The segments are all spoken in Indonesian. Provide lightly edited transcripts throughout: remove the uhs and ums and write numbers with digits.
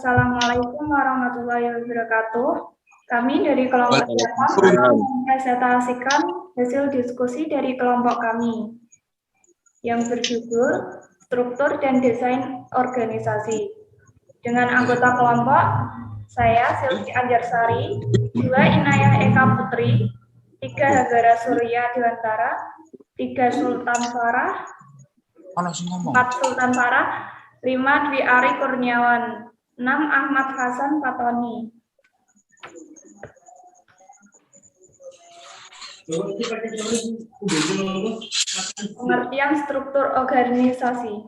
Assalamualaikum warahmatullahi wabarakatuh. Kami dari kelompok 8 akan mempresentasikan hasil diskusi dari kelompok kami yang berjudul Struktur dan Desain Organisasi. Dengan anggota kelompok, saya Silvi Anjarsari, 2 Inayah Eka Putri, 3 Hagara Surya Dewantara, 3 Sultan Farah, 4 Sultan Farah, 5 Dwi Ari Kurniawan, 6 Ahmad Hasan Fatoni. Pengertian struktur organisasi.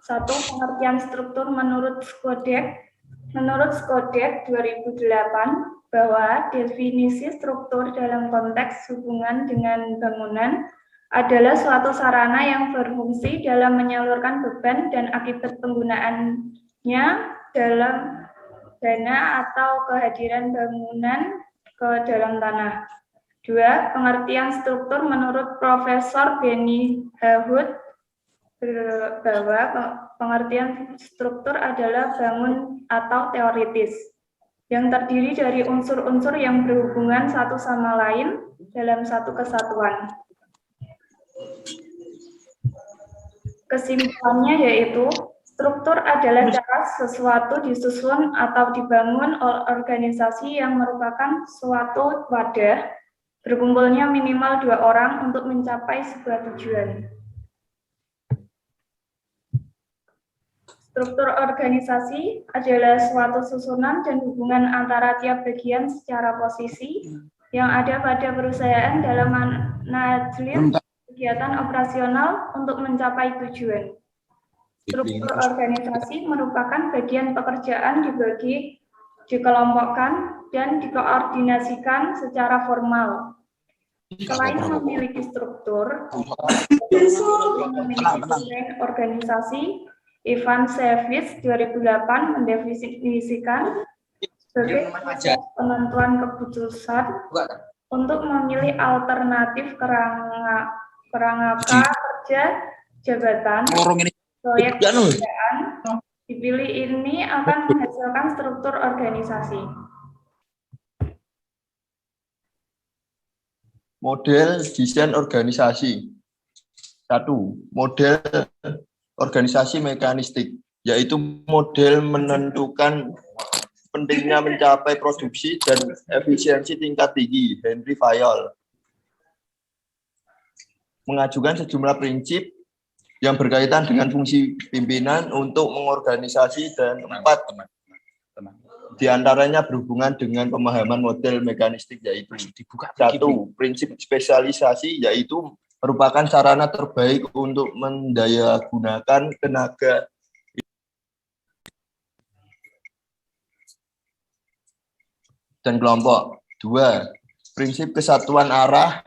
1. Pengertian struktur menurut Skodek. Menurut Skodek 2008, bahwa definisi struktur dalam konteks hubungan dengan bangunan adalah suatu sarana yang berfungsi dalam menyalurkan beban dan akibat penggunaannya dalam dana atau kehadiran bangunan ke dalam tanah. 2. Pengertian struktur menurut Profesor Benny Hahut bahwa pengertian struktur adalah bangun atau teoritis yang terdiri dari unsur-unsur yang berhubungan satu sama lain dalam satu kesatuan. Kesimpulannya yaitu, struktur adalah cara sesuatu disusun atau dibangun oleh organisasi yang merupakan suatu wadah berkumpulnya minimal 2 orang untuk mencapai sebuah tujuan. Struktur organisasi adalah suatu susunan dan hubungan antara tiap bagian secara posisi yang ada pada perusahaan dalam manajemen kegiatan operasional untuk mencapai tujuan. Struktur organisasi merupakan bagian pekerjaan dibagi, dikelompokkan, dan dikoordinasikan secara formal. Selain memiliki struktur, memiliki desain organisasi, Ivan Sevich 2008 mendefinisikan sebagai penentuan keputusan untuk memilih alternatif kerangka kerja jabatan proyek pekerjaan dipilih ini akan menghasilkan struktur organisasi. Model desain organisasi. 1. Model organisasi mekanistik, yaitu model menentukan pentingnya mencapai produksi dan efisiensi tingkat tinggi. Henry Fayol mengajukan sejumlah prinsip yang berkaitan dengan fungsi pimpinan untuk mengorganisasi, dan 4 diantaranya berhubungan dengan pemahaman model mekanistik, yaitu 1. Prinsip spesialisasi, yaitu merupakan sarana terbaik untuk mendayagunakan tenaga dan kelompok. 2. Prinsip kesatuan arah,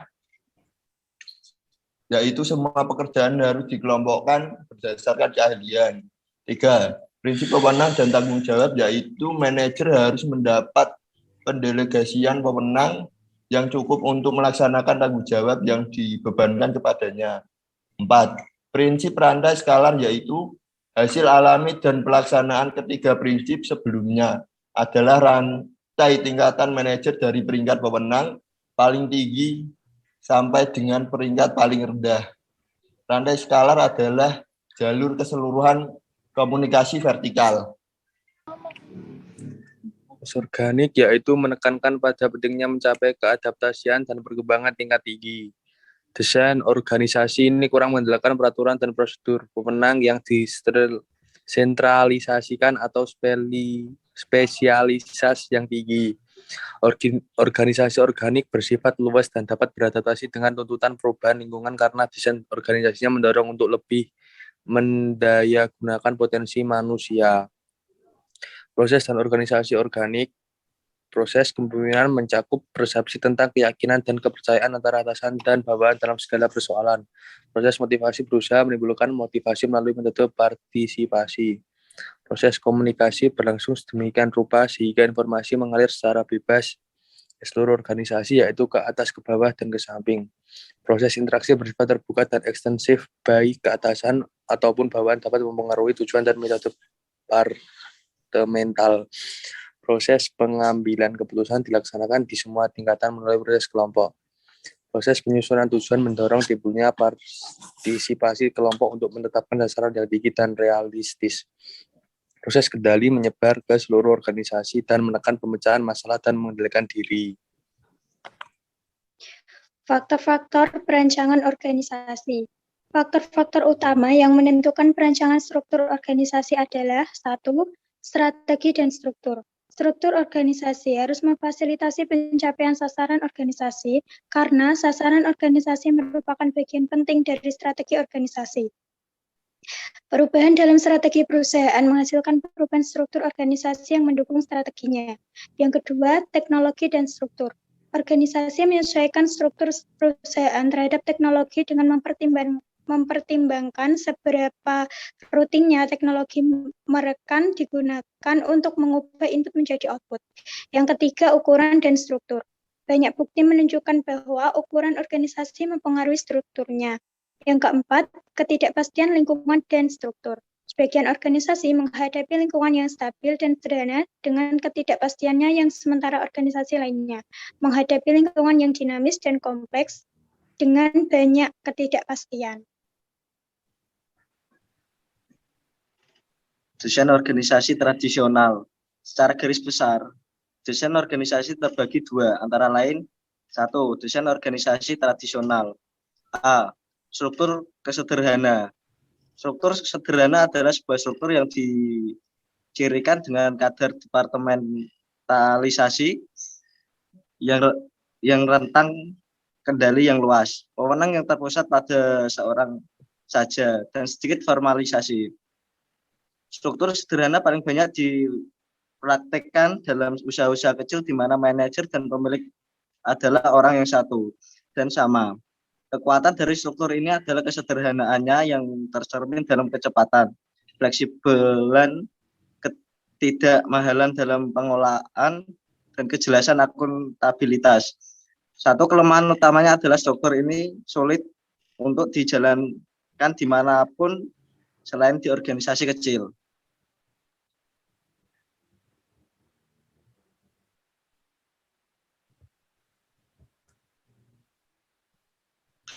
yaitu semua pekerjaan harus dikelompokkan berdasarkan keahlian. 3. Prinsip wewenang dan tanggung jawab, yaitu manajer harus mendapat pendelegasian wewenang yang cukup untuk melaksanakan tanggung jawab yang dibebankan kepadanya. 4. Prinsip rantai skalar, yaitu hasil alami dan pelaksanaan ketiga prinsip sebelumnya adalah rantai tingkatan manajer dari peringkat wewenang paling tinggi sampai dengan peringkat paling rendah. Rantai skalar adalah jalur keseluruhan komunikasi vertikal. Organik, yaitu menekankan pada pentingnya mencapai keadaptasian dan perkembangan tingkat tinggi. Desain organisasi ini kurang mengandalkan peraturan dan prosedur wewenang yang disentralisasikan atau spesialisasi yang tinggi. Organisasi organik bersifat luas dan dapat beradaptasi dengan tuntutan perubahan lingkungan karena desain organisasinya mendorong untuk lebih mendayagunakan potensi manusia. Proses dan organisasi organik. Proses kepemimpinan mencakup persepsi tentang keyakinan dan kepercayaan antara atasan dan bawahan dalam segala persoalan. Proses motivasi berusaha menimbulkan motivasi melalui metode partisipasi. Proses komunikasi berlangsung sedemikian rupa sehingga informasi mengalir secara bebas ke seluruh organisasi, yaitu ke atas, ke bawah, dan ke samping. Proses interaksi bersifat terbuka dan ekstensif, baik ke atasan ataupun bawahan dapat mempengaruhi tujuan dan metode fundamental. Proses pengambilan keputusan dilaksanakan di semua tingkatan melalui proses kelompok. Proses penyusunan tujuan mendorong timbulnya partisipasi kelompok untuk menetapkan sasaran yang tinggi dan realistis. Proses kendali menyebar ke seluruh organisasi dan menekan pemecahan masalah dan mengendalikan diri. Faktor-faktor perancangan organisasi. Faktor-faktor utama yang menentukan perancangan struktur organisasi adalah 1. Strategi dan struktur. Struktur organisasi harus memfasilitasi pencapaian sasaran organisasi karena sasaran organisasi merupakan bagian penting dari strategi organisasi. Perubahan dalam strategi perusahaan menghasilkan perubahan struktur organisasi yang mendukung strateginya. Yang kedua, teknologi dan struktur. Organisasi menyesuaikan struktur perusahaan terhadap teknologi dengan mempertimbangkan seberapa rutinnya teknologi mereka digunakan untuk mengubah input menjadi output. Yang ketiga, ukuran dan struktur. Banyak bukti menunjukkan bahwa ukuran organisasi mempengaruhi strukturnya. Yang keempat, ketidakpastian lingkungan dan struktur. Sebagian organisasi menghadapi lingkungan yang stabil dan sederhana dengan ketidakpastiannya yang sementara organisasi lainnya menghadapi lingkungan yang dinamis dan kompleks dengan banyak ketidakpastian. Desain organisasi tradisional. Secara garis besar, desain organisasi terbagi dua, antara lain 1. Desain organisasi tradisional. A. Struktur kesederhana. Struktur sederhana adalah sebuah struktur yang dicirikan dengan kadar departementalisasi yang rentang kendali yang luas, wewenang yang terpusat pada seorang saja, dan sedikit formalisasi. Struktur sederhana paling banyak dipraktekkan dalam usaha-usaha kecil di mana manajer dan pemilik adalah orang yang satu dan sama. Kekuatan dari struktur ini adalah kesederhanaannya yang tercermin dalam kecepatan, fleksibelan, ketidakmahalan dalam pengolahan, dan kejelasan akuntabilitas. Satu kelemahan utamanya adalah struktur ini sulit untuk dijalankan dimanapun selain di organisasi kecil.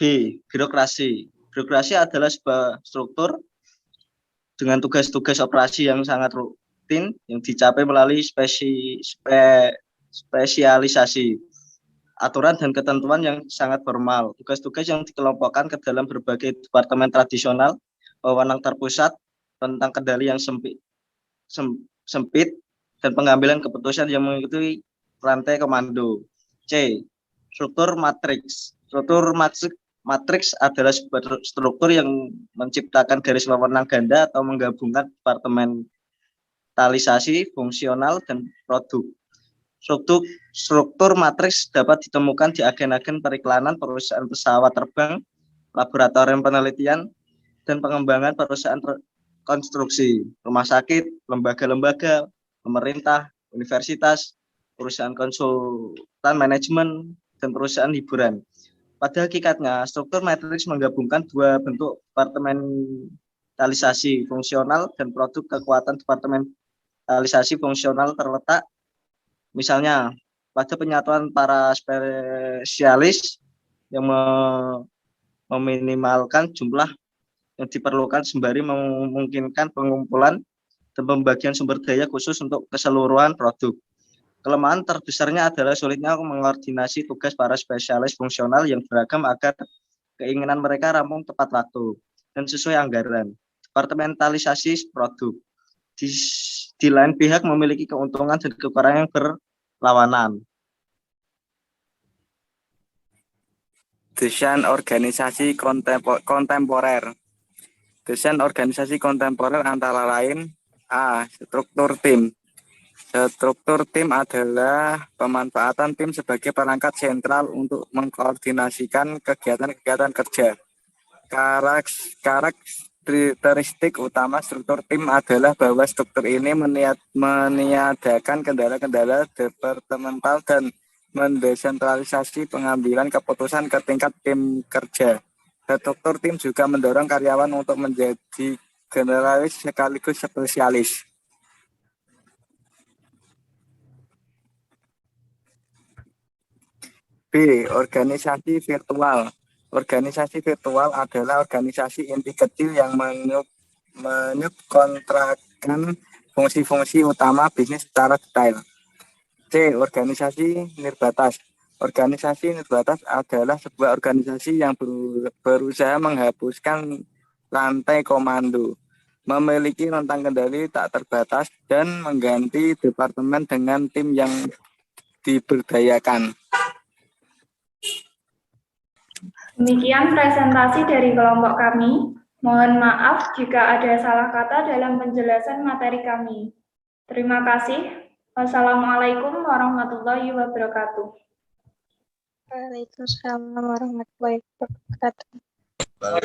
B. Birokrasi. Birokrasi adalah sebuah struktur dengan tugas-tugas operasi yang sangat rutin yang dicapai melalui spesialisasi, aturan dan ketentuan yang sangat formal. Tugas-tugas yang dikelompokkan ke dalam berbagai departemen tradisional, wewenang terpusat, tentang kendali yang sempit, dan pengambilan keputusan yang mengikuti rantai komando. C. Struktur matriks. Struktur matriks adalah sebuah struktur yang menciptakan garis wewenang ganda atau menggabungkan departementalisasi, fungsional, dan produk. Struktur matriks dapat ditemukan di agen-agen periklanan, perusahaan pesawat terbang, laboratorium penelitian, dan pengembangan perusahaan konstruksi, rumah sakit, lembaga-lembaga, pemerintah, universitas, perusahaan konsultan manajemen, dan perusahaan hiburan. Pada hakikatnya, struktur matriks menggabungkan dua bentuk departementalisasi fungsional dan produk. Kekuatan departementalisasi fungsional terletak misalnya pada penyatuan para spesialis yang meminimalkan jumlah yang diperlukan sembari memungkinkan pengumpulan dan pembagian sumber daya khusus untuk keseluruhan produk. Kelemahan terbesarnya adalah sulitnya mengkoordinasi tugas para spesialis fungsional yang beragam agar keinginan mereka rampung tepat waktu dan sesuai anggaran. Departementalisasi produk di lain pihak memiliki keuntungan dan kekurangan yang berlawanan. Desain organisasi kontemporer. Desain organisasi kontemporer antara lain A. Struktur tim. Struktur tim adalah pemanfaatan tim sebagai perangkat sentral untuk mengkoordinasikan kegiatan-kegiatan kerja. Karakteristik utama struktur tim adalah bahwa struktur ini meniadakan kendala-kendala departemental dan mendesentralisasi pengambilan keputusan ke tingkat tim kerja. Struktur tim juga mendorong karyawan untuk menjadi generalis sekaligus spesialis. B. Organisasi virtual. Organisasi virtual adalah organisasi inti kecil yang menyubkontrakkan fungsi-fungsi utama bisnis secara detail. C. Organisasi nirbatas. Organisasi nirbatas adalah sebuah organisasi yang berusaha menghapuskan rantai komando, memiliki rentang kendali tak terbatas, dan mengganti departemen dengan tim yang diberdayakan. Demikian presentasi dari kelompok kami. Mohon maaf jika ada salah kata dalam penjelasan materi kami. Terima kasih. Wassalamualaikum warahmatullahi wabarakatuh. Waalaikumsalam warahmatullahi wabarakatuh.